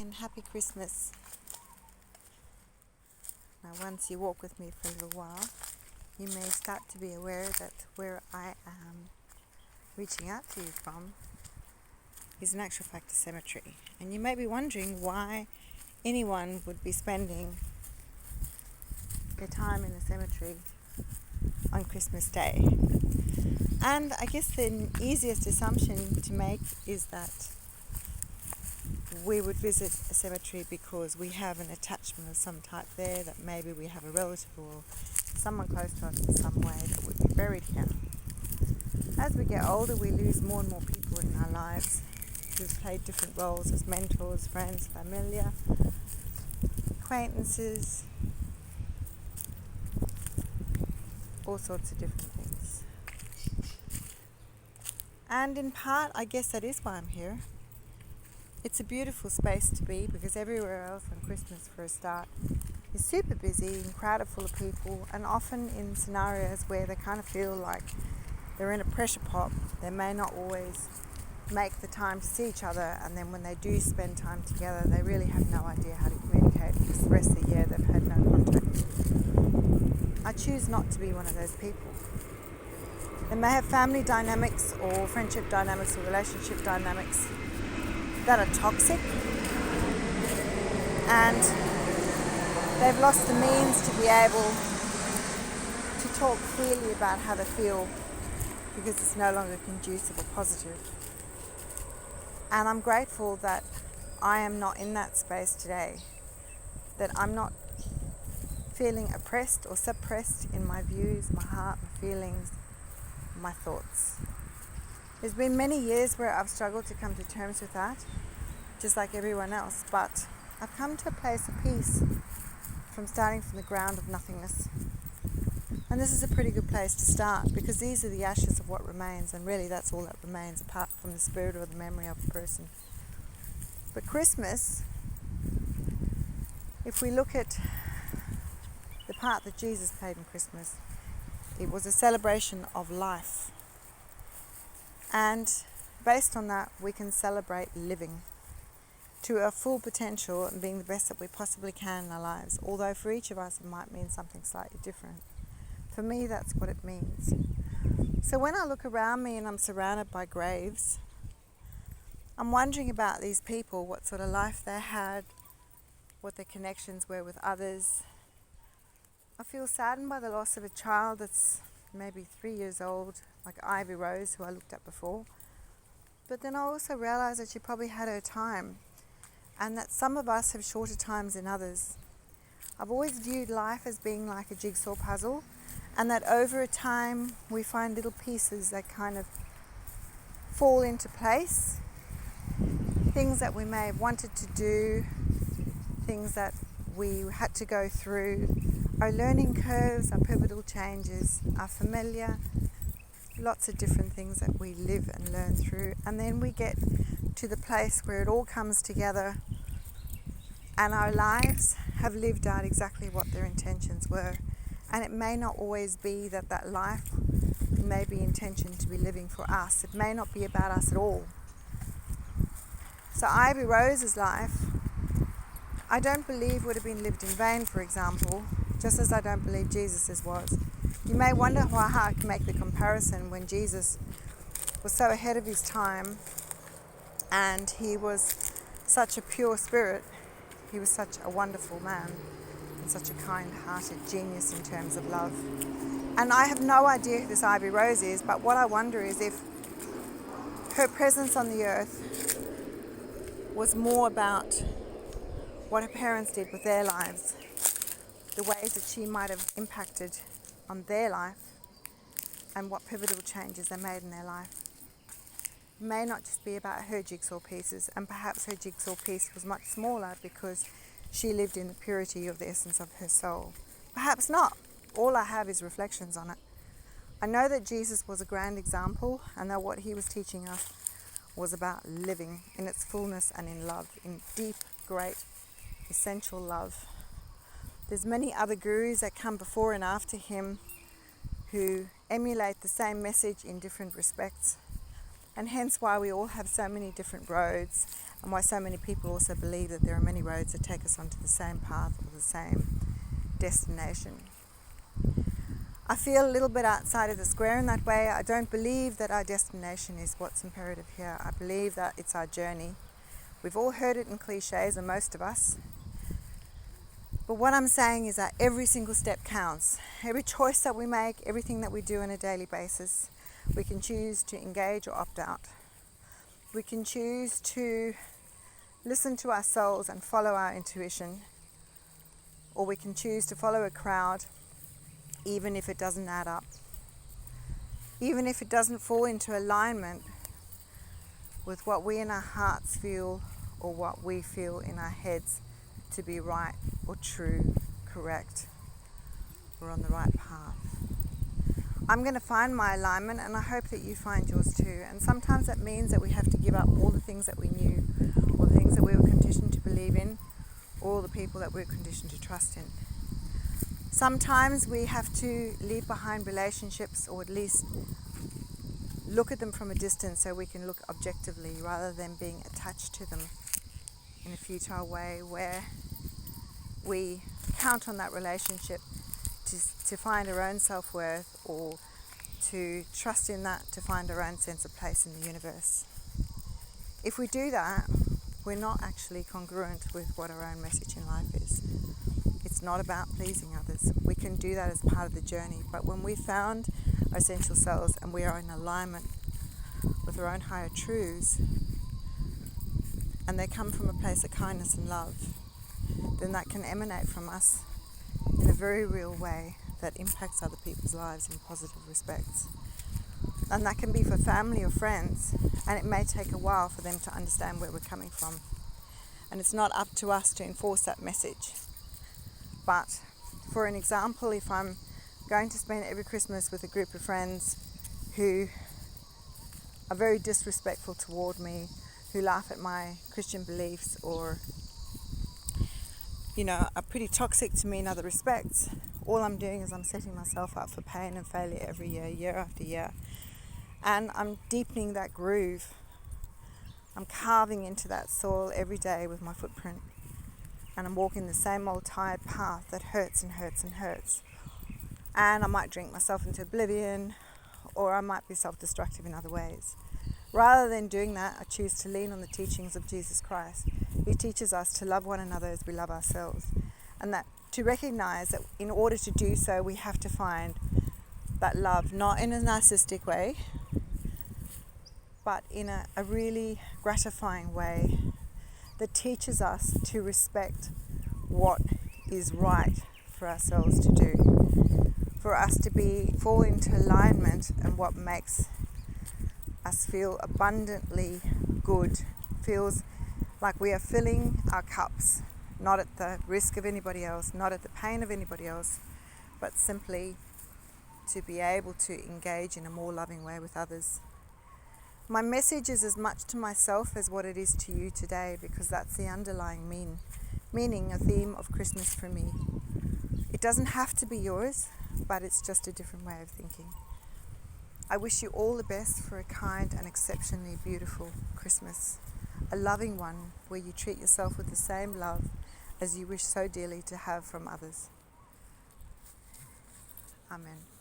and happy Christmas. Now once you walk with me for a little while, you may start to be aware that where I am reaching out to you from is in actual fact a cemetery. And you may be wondering why anyone would be spending their time in a cemetery on Christmas Day. And I guess the easiest assumption to make is that we would visit a cemetery because we have an attachment of some type there, that maybe we have a relative or someone close to us in some way that would be buried here. As we get older, we lose more and more people in our lives who've played different roles as mentors, friends, familia, acquaintances, all sorts of different things. And in part, I guess that is why I'm here. It's a beautiful space to be because everywhere else on Christmas, for a start, is super busy and crowded full of people, and often in scenarios where they kind of feel like they're in a pressure pot. They may not always make the time to see each other, and then when they do spend time together, they really have no idea how to communicate because the rest of the year they've had no contact. I choose not to be one of those people. They may have family dynamics or friendship dynamics or relationship dynamics that are toxic, and they've lost the means to be able to talk freely about how they feel because it's no longer conducive or positive. And I'm grateful that I am not in that space today, that I'm not feeling oppressed or suppressed in my views, my heart, my feelings, my thoughts. There's been many years where I've struggled to come to terms with that, just like everyone else, but I've come to a place of peace from starting from the ground of nothingness. And this is a pretty good place to start because these are the ashes of what remains, and really that's all that remains apart from the spirit or the memory of a person. But Christmas, if we look at the part that Jesus played in Christmas, it was a celebration of life. And based on that, we can celebrate living to our full potential and being the best that we possibly can in our lives. Although for each of us, it might mean something slightly different. For me, that's what it means. So when I look around me and I'm surrounded by graves, I'm wondering about these people, what sort of life they had, what their connections were with others. I feel saddened by the loss of a child that's maybe 3 years old, like Ivy Rose, who I looked at before. But then I also realised that she probably had her time, and that some of us have shorter times than others. I've always viewed life as being like a jigsaw puzzle, and that over a time we find little pieces that kind of fall into place. Things that we may have wanted to do, things that we had to go through, our learning curves, our pivotal changes, our familiar, lots of different things that we live and learn through. And then we get to the place where it all comes together and our lives have lived out exactly what their intentions were. And it may not always be that life may be intentioned to be living for us. It may not be about us at all. So Ivy Rose's life, I don't believe would have been lived in vain, for example, just as I don't believe Jesus's was. You may wonder how I can make the comparison when Jesus was so ahead of his time and he was such a pure spirit. He was such a wonderful man and such a kind-hearted genius in terms of love. And I have no idea who this Ivy Rose is, but what I wonder is if her presence on the earth was more about what her parents did with their lives, the ways that she might have impacted on their life, and what pivotal changes they made in their life. It may not just be about her jigsaw pieces, and perhaps her jigsaw piece was much smaller because she lived in the purity of the essence of her soul. Perhaps not. All I have is reflections on it. I know that Jesus was a grand example, and that what he was teaching us was about living in its fullness and in love, in deep, great, essential love. There's many other gurus that come before and after him who emulate the same message in different respects, and hence why we all have so many different roads and why so many people also believe that there are many roads that take us onto the same path or the same destination. I feel a little bit outside of the square in that way. I don't believe that our destination is what's imperative here. I believe that it's our journey. We've all heard it in cliches, and most of us. But what I'm saying is that every single step counts. Every choice that we make, everything that we do on a daily basis, we can choose to engage or opt out. We can choose to listen to our souls and follow our intuition, or we can choose to follow a crowd even if it doesn't add up, even if it doesn't fall into alignment with what we in our hearts feel or what we feel in our heads to be right or true, correct, or on the right path. I'm going to find my alignment, and I hope that you find yours too. And sometimes that means that we have to give up all the things that we knew, or the things that we were conditioned to believe in, or the people that we were conditioned to trust in. Sometimes we have to leave behind relationships, or at least look at them from a distance so we can look objectively rather than being attached to them in a futile way where we count on that relationship to find our own self-worth, or to trust in that to find our own sense of place in the universe. If we do that, we're not actually congruent with what our own message in life is. It's not about pleasing others. We can do that as part of the journey, but when we found our essential selves and we are in alignment with our own higher truths, and they come from a place of kindness and love, then that can emanate from us in a very real way that impacts other people's lives in positive respects. And that can be for family or friends, and it may take a while for them to understand where we're coming from. And it's not up to us to enforce that message. But for an example, if I'm going to spend every Christmas with a group of friends who are very disrespectful toward me, who laugh at my Christian beliefs, or are pretty toxic to me in other respects, all I'm doing is I'm setting myself up for pain and failure every year, year after year. And I'm deepening that groove. I'm carving into that soil every day with my footprint. And I'm walking the same old tired path that hurts and hurts and hurts. And I might drink myself into oblivion, or I might be self-destructive in other ways. Rather than doing that, I choose to lean on the teachings of Jesus Christ. He teaches us to love one another as we love ourselves. And that to recognize that in order to do so, we have to find that love, not in a narcissistic way, but in a really gratifying way that teaches us to respect what is right for ourselves to do, for us to fall into alignment and what makes us feel abundantly good, feels like we are filling our cups, not at the risk of anybody else, not at the pain of anybody else, but simply to be able to engage in a more loving way with others. My message is as much to myself as what it is to you today, because that's the underlying meaning, a theme of Christmas for me. It doesn't have to be yours, but it's just a different way of thinking. I wish you all the best for a kind and exceptionally beautiful Christmas, a loving one where you treat yourself with the same love as you wish so dearly to have from others. Amen.